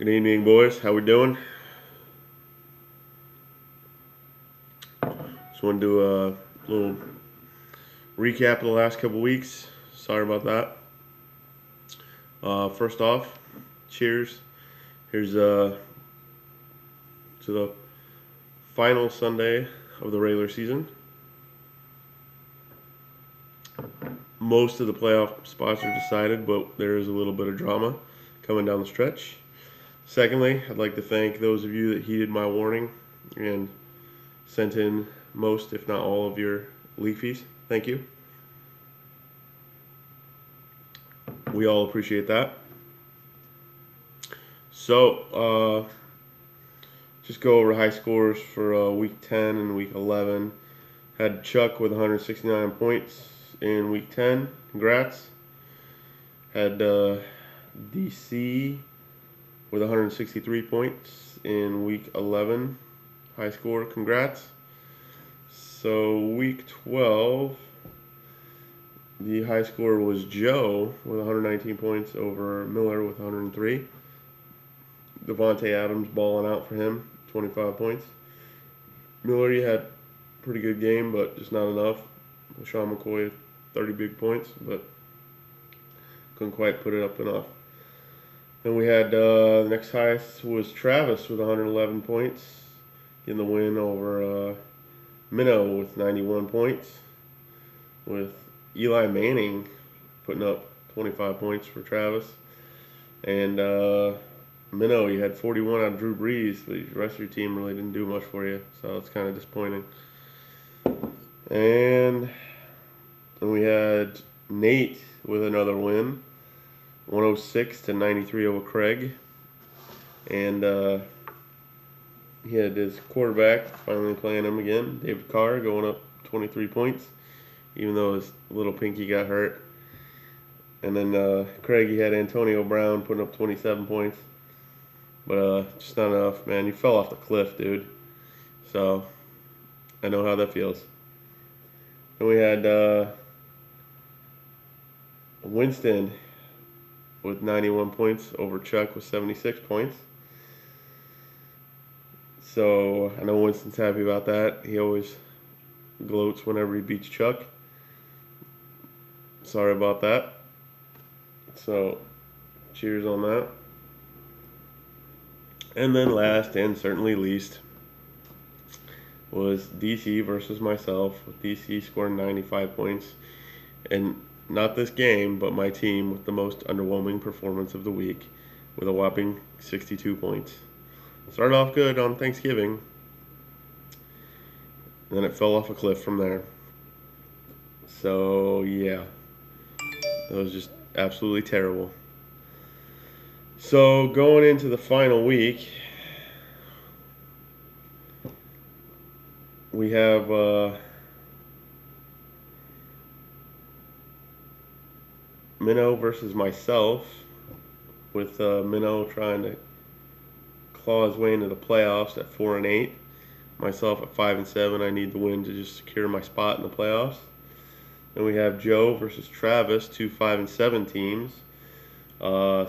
Good evening, boys. How we doing? Just want to do a little recap of the last couple weeks. Sorry about that. First off, cheers. Here's to the final Sunday of the regular season. Most of the playoff spots are decided, but there is a little bit of drama coming down the stretch. Secondly, I'd like to thank those of you that heeded my warning and sent in most, if not all, of your leafies. Thank you. We all appreciate that. So, just go over high scores for week 10 and week 11. Had Chuck with 169 points in week 10. Congrats. Had DC with 163 points in week 11. High score. Congrats. So, week 12, the high score was Joe with 119 points over Miller with 103. Devontae Adams balling out for him, 25 points. Miller, you had a pretty good game, but just not enough. Sean McCoy, 30 big points, but couldn't quite put it up enough. Then we had the next highest was Travis with 111 points, getting the win over Minnow with 91 points, with Eli Manning putting up 25 points for Travis. And Minnow, you had 41 on Drew Brees, but the rest of your team really didn't do much for you, so it's kind of disappointing. And then we had Nate with another win, 106 to 93 over Craig. And he had his quarterback finally playing him again, David Carr, going up 23 points, even though his little pinky got hurt. And then Craig, he had Antonio Brown putting up 27 points. But just not enough, man. You fell off the cliff, dude. So, I know how that feels. And we had Winston with 91 points over Chuck with 76 points. So, I know Winston's happy about that. He always gloats whenever he beats Chuck. Sorry about that. So, cheers on that. And then last and certainly least was DC versus myself, with DC scoring 95 points. And not this game, but my team with the most underwhelming performance of the week with a whopping 62 points. Started off good on Thanksgiving, and then it fell off a cliff from there. So, yeah, that was just absolutely terrible. So, going into the final week, we have Minnow versus myself, with Minnow trying to claw his way into the playoffs at 4-8. Myself at 5-7. I need the win to just secure my spot in the playoffs. Then we have Joe versus Travis, two 5-7 teams.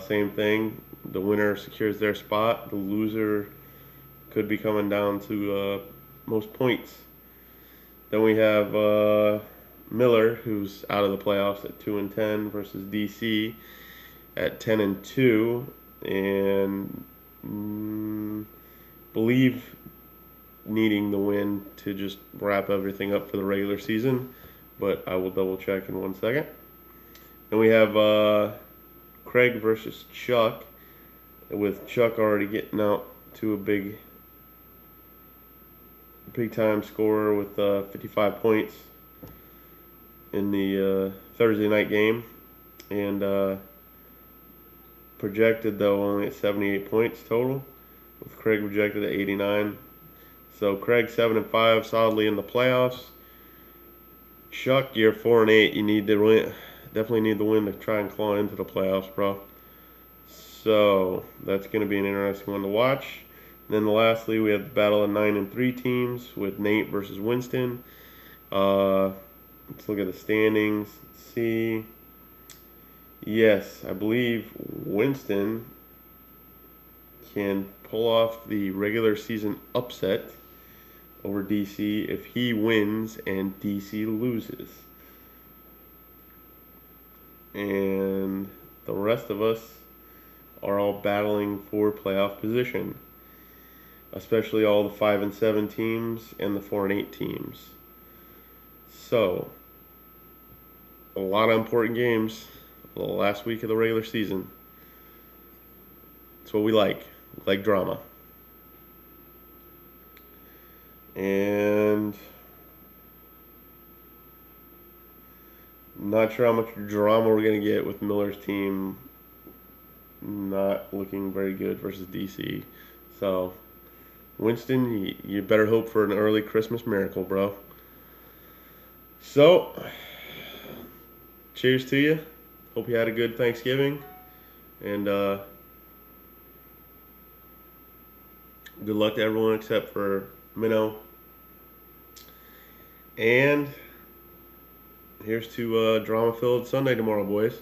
Same thing. The winner secures their spot. The loser could be coming down to most points. Then we have Miller, who's out of the playoffs at 2-10, versus DC at 10-2, and believe needing the win to just wrap everything up for the regular season. But I will double check in 1 second. Then we have Craig versus Chuck, with Chuck already getting out to a big time scorer with 55 points in the Thursday night game, and projected though only at 78 points total, with Craig projected at 89. So Craig 7-5, solidly in the playoffs. Chuck, you're 4-8. You need to win. Definitely need the win to try and claw into the playoffs, bro. So that's going to be an interesting one to watch. And then lastly, we have the battle of 9-3 teams with Nate versus Winston. Let's look at the standings. Let's see. Yes, I believe Winston, can pull off the regular season upset over DC if he wins and DC loses. And the rest of us are all battling for playoff position, especially all the 5 and 7 teams and the 4 and 8 teams. So, a lot of important games the last week of the regular season. That's what we like. We like drama. And not sure how much drama we're going to get with Miller's team not looking very good versus DC. So, Winston, you better hope for an early Christmas miracle, bro. So, cheers to you. Hope you had a good Thanksgiving. And good luck to everyone except for Minnow. And here's to drama-filled Sunday tomorrow, boys.